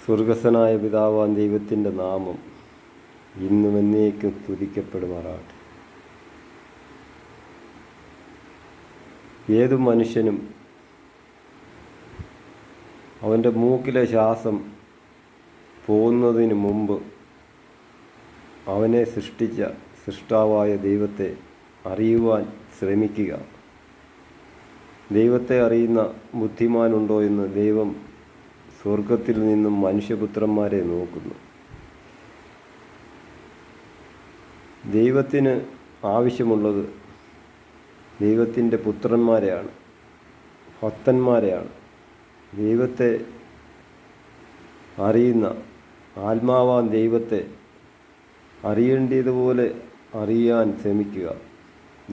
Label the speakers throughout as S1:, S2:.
S1: സ്വർഗസ്ഥനായ പിതാവാം ദൈവത്തിൻ്റെ നാമം ഇന്നും എന്നേക്കും സ്തുതിക്കപ്പെടുമാറാകട്ടെ. ഏതു മനുഷ്യനും അവൻ്റെ മൂക്കിലെ ശ്വാസം പോകുന്നതിന് മുമ്പ് അവനെ സൃഷ്ടിച്ച സൃഷ്ടാവായ ദൈവത്തെ അറിയുവാൻ ശ്രമിക്കുക. ദൈവത്തെ അറിയുന്ന ബുദ്ധിമാനുണ്ടോ എന്ന് ദൈവം സ്വർഗത്തിൽ നിന്നും മനുഷ്യപുത്രന്മാരെ നോക്കുന്നു. ദൈവത്തിന് ആവശ്യമുള്ളത് ദൈവത്തിൻ്റെ പുത്രന്മാരെയാണ്, ഭക്തന്മാരെയാണ്. ദൈവത്തെ അറിയുന്ന ആത്മാവാൻ ദൈവത്തെ അറിയേണ്ടതുപോലെ അറിയാൻ ശ്രമിക്കുക.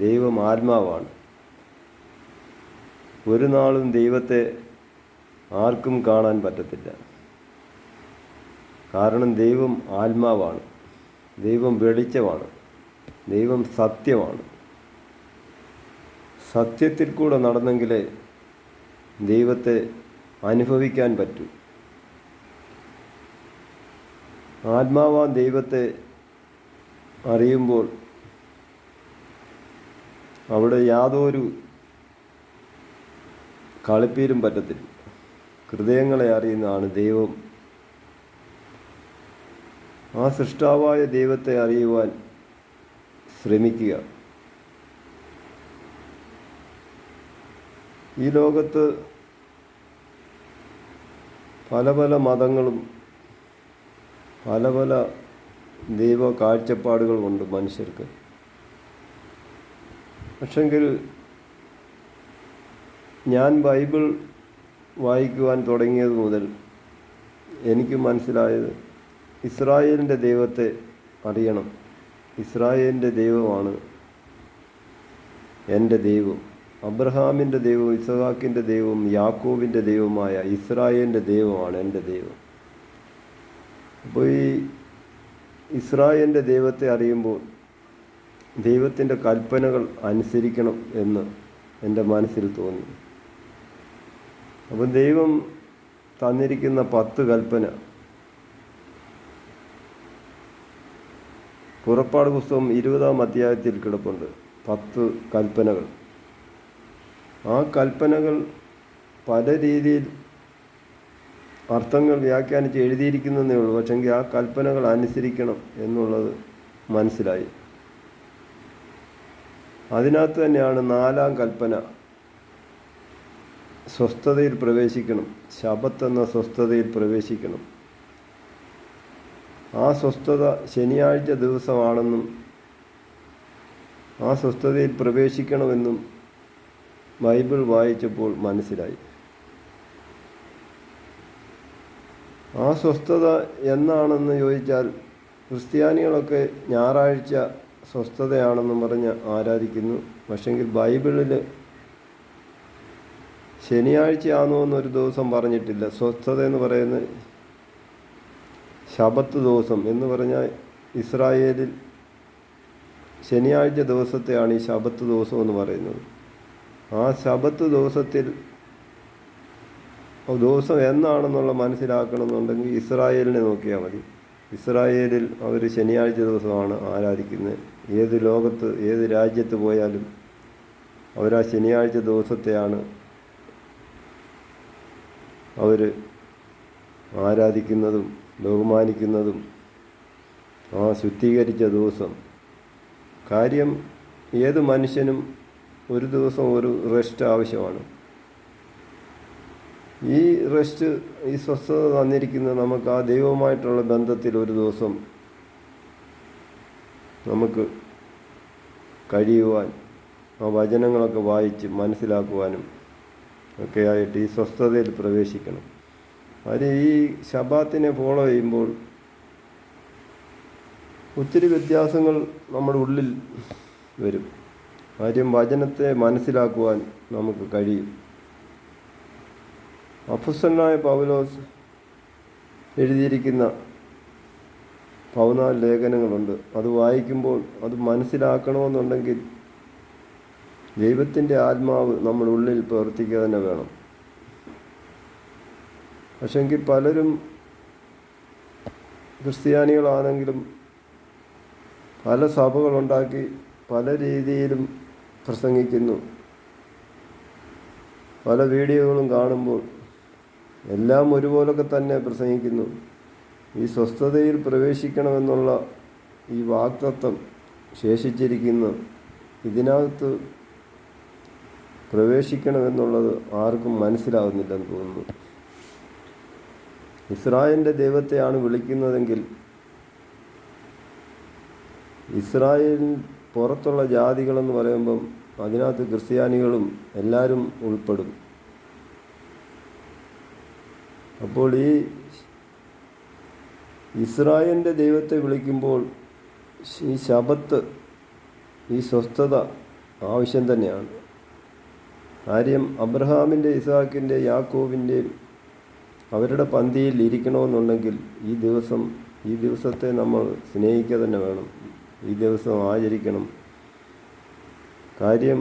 S1: ദൈവം ആത്മാവാണ്. ഒരു നാളും ദൈവത്തെ ആർക്കും കാണാൻ പറ്റത്തില്ല. കാരണം ദൈവം ആത്മാവാണ്, ദൈവം വെളിച്ചമാണ്, ദൈവം സത്യമാണ്. സത്യത്തിൽ കൂടെ നടന്നെങ്കിലേ ദൈവത്തെ അനുഭവിക്കാൻ പറ്റൂ. ആത്മാവാൻ ദൈവത്തെ അറിയുമ്പോൾ അവിടെ യാതൊരു കളിപ്പീരും പറ്റത്തില്ല. ഹൃദയങ്ങളെ അറിയുന്നതാണ് ദൈവം. ആ സൃഷ്ടാവായ ദൈവത്തെ അറിയുവാൻ ശ്രമിക്കുക. ഈ ലോകത്ത് പല പല മതങ്ങളും പല പല ദൈവ കാഴ്ചപ്പാടുകളുമുണ്ട് മനുഷ്യർക്ക്. പക്ഷെങ്കിൽ ഞാൻ ബൈബിൾ വായിക്കുവാൻ തുടങ്ങിയത് മുതൽ എനിക്ക് മനസ്സിലായത് ഇസ്രായേലിൻ്റെ ദൈവത്തെ അറിയണം. ഇസ്രായേലിൻ്റെ ദൈവമാണ് എൻ്റെ ദൈവം. അബ്രഹാമിൻ്റെ ദൈവവും ഇസഹാക്കിൻ്റെ ദൈവവും യാക്കോബിൻ്റെ ദൈവമായ ഇസ്രായേലിൻ്റെ ദൈവമാണ് എൻ്റെ ദൈവം. അപ്പോൾ ഈ ഇസ്രായേലിൻ്റെ ദൈവത്തെ അറിയുമ്പോൾ ദൈവത്തിൻ്റെ കൽപ്പനകൾ അനുസരിക്കണം എന്ന് എൻ്റെ മനസ്സിൽ തോന്നി. അപ്പം ദൈവം തന്നിരിക്കുന്ന 10 കൽപ്പന പുറപ്പാട് പുസ്തകം 20-ാം അധ്യായത്തിൽ കിടപ്പുണ്ട്. 10 കൽപ്പനകൾ. ആ കൽപ്പനകൾ പല രീതിയിൽ അർത്ഥങ്ങൾ വ്യാഖ്യാനിച്ച് എഴുതിയിരിക്കുന്നതേ ഉള്ളൂ. പക്ഷെങ്കിൽ ആ കൽപ്പനകൾ അനുസരിക്കണം എന്നുള്ളത് മനസ്സിലായി. അതിനകത്ത് തന്നെയാണ് 4-ാം കൽപ്പന. സ്വസ്ഥതയിൽ പ്രവേശിക്കണം. ശബത്ത് എന്ന സ്വസ്ഥതയിൽ പ്രവേശിക്കണം. ആ സ്വസ്ഥത ശനിയാഴ്ച ദിവസമാണെന്നും ആ സ്വസ്ഥതയിൽ പ്രവേശിക്കണമെന്നും ബൈബിൾ വായിച്ചപ്പോൾ മനസ്സിലായി. ആ സ്വസ്ഥത എന്നാണെന്ന് ചോദിച്ചാൽ ക്രിസ്ത്യാനികളൊക്കെ ഞായറാഴ്ച സ്വസ്ഥതയാണെന്നും പറഞ്ഞ് ആരാധിക്കുന്നു. പക്ഷെങ്കിൽ ബൈബിളിൽ ശനിയാഴ്ചയാണോ എന്നൊരു ദിവസം പറഞ്ഞിട്ടില്ല. സ്വസ്ഥത എന്ന് പറയുന്നത് ശബത്ത് ദിവസം എന്ന് പറഞ്ഞാൽ ഇസ്രായേലിൽ ശനിയാഴ്ച ദിവസത്തെയാണ് ഈ ശബത്ത് ദിവസം എന്ന് പറയുന്നത്. ആ ശബത്ത് ദിവസം എന്നാണെന്നുള്ള മനസ്സിലാക്കണമെന്നുണ്ടെങ്കിൽ ഇസ്രായേലിനെ നോക്കിയാൽ മതി. ഇസ്രായേലിൽ അവർ ശനിയാഴ്ച ദിവസമാണ് ആരാധിക്കുന്നത്. ഏത് ലോകത്ത് ഏത് രാജ്യത്ത് പോയാലും അവർ ആ ശനിയാഴ്ച ദിവസത്തെയാണ് അവർ ആരാധിക്കുന്നതും ബഹുമാനിക്കുന്നതും. ആ ശുദ്ധീകരിച്ച ദിവസം. കാര്യം ഏത് മനുഷ്യനും ഒരു ദിവസം ഒരു റെസ്റ്റ് ആവശ്യമാണ്. ഈ റെസ്റ്റ്, ഈ സ്വസ്ഥത തന്നിരിക്കുന്നത് നമുക്ക് ആ ദൈവവുമായിട്ടുള്ള ബന്ധത്തിൽ ഒരു ദിവസം നമുക്ക് കഴിയുവാൻ, ആ വചനങ്ങളൊക്കെ വായിച്ച് മനസ്സിലാക്കുവാനും ഒക്കെ ആയിട്ട് ഈ സ്വസ്ഥതയിൽ പ്രവേശിക്കണം. അത് ഈ ശബത്തിനെ ഫോളോ ചെയ്യുമ്പോൾ ഒത്തിരി വ്യത്യാസങ്ങൾ നമ്മുടെ ഉള്ളിൽ വരും. കാര്യം വചനത്തെ മനസ്സിലാക്കുവാൻ നമുക്ക് കഴിയും. അപ്പോസ്തലനായ പൗലോസ് എഴുതിയിരിക്കുന്ന 14 ലേഖനങ്ങളുണ്ട്. അത് വായിക്കുമ്പോൾ അത് മനസ്സിലാക്കണമെന്നുണ്ടെങ്കിൽ ദൈവത്തിൻ്റെ ആത്മാവ് നമ്മുടെ ഉള്ളിൽ പ്രവർത്തിക്കുക തന്നെ വേണം. പക്ഷെങ്കിൽ പലരും ക്രിസ്ത്യാനികളാണെങ്കിലും പല സഭകളുണ്ടാക്കി പല രീതിയിലും പ്രസംഗിക്കുന്നു. പല വീഡിയോകളും കാണുമ്പോൾ എല്ലാം ഒരുപോലൊക്കെ തന്നെ പ്രസംഗിക്കുന്നു. ഈ സ്വസ്ഥതയിൽ പ്രവേശിക്കണമെന്നുള്ള ഈ വാഗ്ദത്തം ശേഷിച്ചിരിക്കുന്നു. ഇതിനകത്ത് പ്രവേശിക്കണമെന്നുള്ളത് ആർക്കും മനസ്സിലാകുന്നില്ലെന്ന് തോന്നുന്നു. ഇസ്രായേലിൻ്റെ ദൈവത്തെയാണ് വിളിക്കുന്നതെങ്കിൽ ഇസ്രായേലിന് പുറത്തുള്ള ജാതികളെന്ന് പറയുമ്പം അതിനകത്ത് ക്രിസ്ത്യാനികളും എല്ലാവരും ഉൾപ്പെടും. അപ്പോൾ ഈ ഇസ്രായേലിൻ്റെ ദൈവത്തെ വിളിക്കുമ്പോൾ ഈ ശബത്ത്, ഈ സ്വസ്ഥത ആവശ്യം തന്നെയാണ്. കാര്യം അബ്രഹാമിൻ്റെ, ഇസാക്കിൻ്റെ, യാക്കോബിൻ്റെയും അവരുടെ പന്തിയിൽ ഇരിക്കണമെന്നുണ്ടെങ്കിൽ ഈ ദിവസത്തെ നമ്മൾ സ്നേഹിക്കുക തന്നെ വേണം. ഈ ദിവസം ആചരിക്കണം. കാര്യം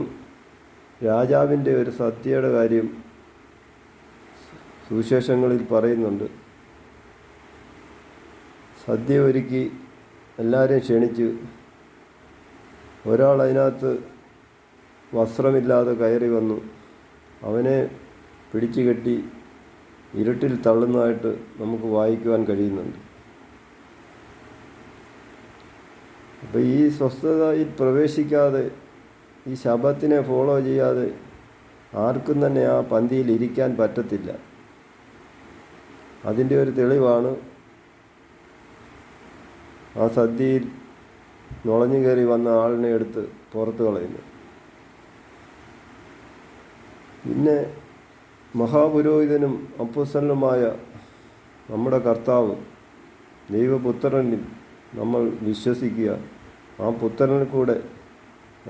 S1: രാജാവിൻ്റെ ഒരു സദ്യയുടെ കാര്യം സുവിശേഷങ്ങളിൽ പറയുന്നുണ്ട്. സദ്യ ഒരുക്കി എല്ലാവരെയും ക്ഷണിച്ച് ഒരാൾ അതിനകത്ത് വസ്ത്രമില്ലാതെ കയറി വന്നു. അവനെ പിടിച്ചു കെട്ടി ഇരുട്ടിൽ തള്ളുന്നതായിട്ട് നമുക്ക് വായിക്കുവാൻ കഴിയുന്നുണ്ട്. അപ്പോൾ ഈ സ്വസ്ഥതയിൽ പ്രവേശിക്കാതെ, ഈ ശബത്തിനെ ഫോളോ ചെയ്യാതെ ആർക്കും തന്നെ ആ പന്തിയിൽ ഇരിക്കാൻ പറ്റത്തില്ല. അതിൻ്റെ ഒരു തെളിവാണ് ആ സദ്യയിൽ നുളഞ്ഞു കയറി വന്ന ആളിനെ എടുത്ത് പുറത്ത് കളയുന്നത്. പിന്നെ മഹാപുരോഹിതനും അപ്പോസ്തലനുമായ നമ്മുടെ കർത്താവ് ദൈവപുത്രനിൽ നമ്മൾ വിശ്വസിക്കുക. ആ പുത്രനിൽ കൂടെ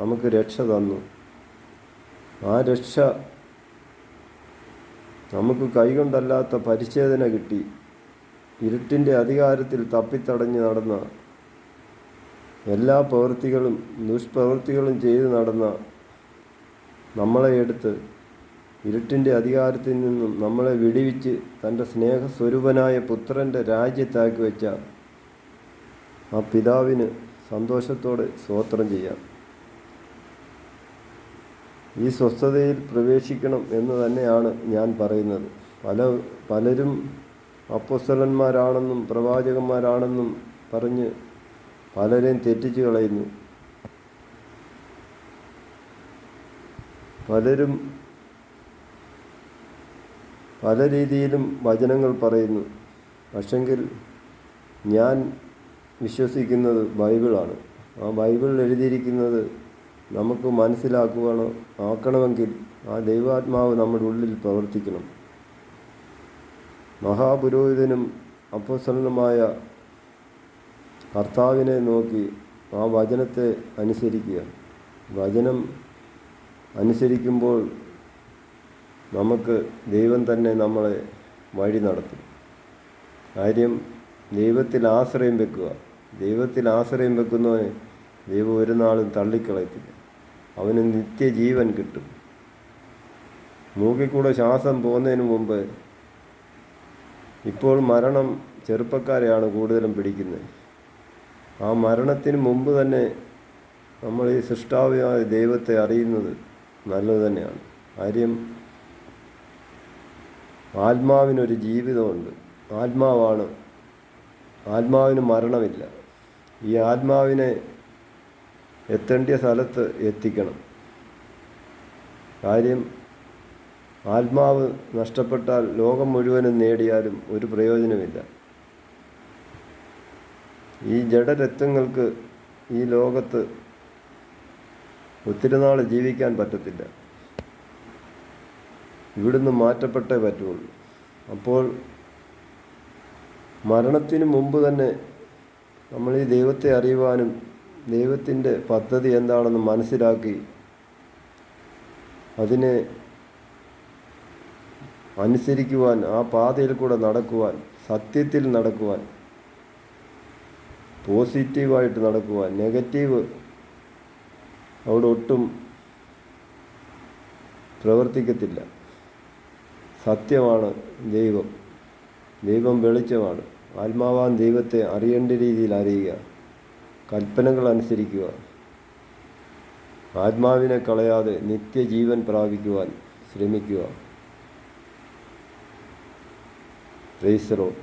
S1: നമുക്ക് രക്ഷ തന്നു. ആ രക്ഷ നമുക്ക് കൈകൊണ്ടല്ലാത്ത പരിച്ഛേദന കിട്ടി. ഇരുട്ടിൻ്റെ അധികാരത്തിൽ തപ്പിത്തടഞ്ഞ് നടന്ന എല്ലാ പ്രവൃത്തികളും ദുഷ്പ്രവൃത്തികളും ചെയ്ത് നടന്ന നമ്മളെ എടുത്ത് ഇരുട്ടിൻ്റെ അധികാരത്തിൽ നിന്നും നമ്മളെ വിടുവിച്ച് തൻ്റെ സ്നേഹസ്വരൂപനായ പുത്രൻ്റെ രാജ്യത്താക്കി വെച്ച ആ പിതാവിന് സന്തോഷത്തോടെ സ്തോത്രം ചെയ്യാം. ഈ സ്വസ്ഥതയിൽ പ്രവേശിക്കണം എന്ന് തന്നെയാണ് ഞാൻ പറയുന്നത്. പലരും അപ്പോസ്തലന്മാരാണെന്നും പ്രവാചകന്മാരാണെന്നും പറഞ്ഞ് പലരെയും തെറ്റിച്ച് കളയുന്നു. പലരും പല രീതിയിലും വചനങ്ങൾ പറയുന്നു. പക്ഷെങ്കിൽ ഞാൻ വിശ്വസിക്കുന്നത് ബൈബിളാണ്. ആ ബൈബിളിൽ എഴുതിയിരിക്കുന്നത് നമുക്ക് ആക്കണമെങ്കിൽ ആ ദൈവാത്മാവ് നമ്മുടെ ഉള്ളിൽ പ്രവർത്തിക്കണം. മഹാപുരോഹിതനും അപ്പോസ്തലനുമായ കർത്താവിനെ നോക്കി ആ വചനത്തെ അനുസരിക്കുക. വചനം അനുസരിക്കുമ്പോൾ നമുക്ക് ദൈവം തന്നെ നമ്മളെ വഴി നടത്തും. കാര്യം ദൈവത്തിൽ ആശ്രയം വെക്കുക. ദൈവത്തിൽ ആശ്രയം വെക്കുന്നവനെ ദൈവം ഒരു നാളും തള്ളിക്കളയത്തില്ല. അവന് നിത്യജീവൻ കിട്ടും. മൂക്കിൽ കൂടെ ശ്വാസം പോകുന്നതിന് മുമ്പ്, ഇപ്പോൾ മരണം ചെറുപ്പക്കാരെയാണ് കൂടുതലും പിടിക്കുന്നത്. ആ മരണത്തിന് മുമ്പ് തന്നെ നമ്മൾ ഈ സൃഷ്ടാവായ ദൈവത്തെ അറിയുന്നത് നല്ലത് തന്നെയാണ്. കാര്യം ആത്മാവിനൊരു ജീവിതമുണ്ട്. ആത്മാവിന് മരണമില്ല. ഈ ആത്മാവിനെ എത്തേണ്ട സ്ഥലത്ത് എത്തിക്കണം. കാര്യം ആത്മാവ് നഷ്ടപ്പെട്ടാൽ ലോകം മുഴുവനും നേടിയാലും ഒരു പ്രയോജനമില്ല. ഈ ജഡരത്വങ്ങൾക്ക് ഈ ലോകത്ത് ഒത്തിരി നാൾ ജീവിക്കാൻ പറ്റത്തില്ല. ഇവിടുന്ന് മാറ്റപ്പെട്ടേ പറ്റുള്ളൂ. അപ്പോൾ മരണത്തിന് മുമ്പ് തന്നെ നമ്മൾ ഈ ദൈവത്തെ അറിയുവാനും ദൈവത്തിൻ്റെ പദ്ധതി എന്താണെന്ന് മനസ്സിലാക്കി അതിനെ അനുസരിക്കുവാൻ, ആ പാതയിൽ കൂടെ നടക്കുവാൻ, സത്യത്തിൽ നടക്കുവാൻ, പോസിറ്റീവായിട്ട് നടക്കുവാൻ, നെഗറ്റീവ് അവിടെ ഒട്ടും പ്രവർത്തിക്കത്തില്ല. സത്യമാണ് ദൈവം വെളിച്ചമാണ്. ആത്മാവാൻ ദൈവത്തെ അറിയേണ്ട രീതിയിൽ അറിയുക, കൽപ്പനകൾ അനുസരിക്കുക, ആത്മാവിനെ കളയാതെ നിത്യജീവൻ പ്രാപിക്കുവാൻ ശ്രമിക്കുക. Praise the Lord.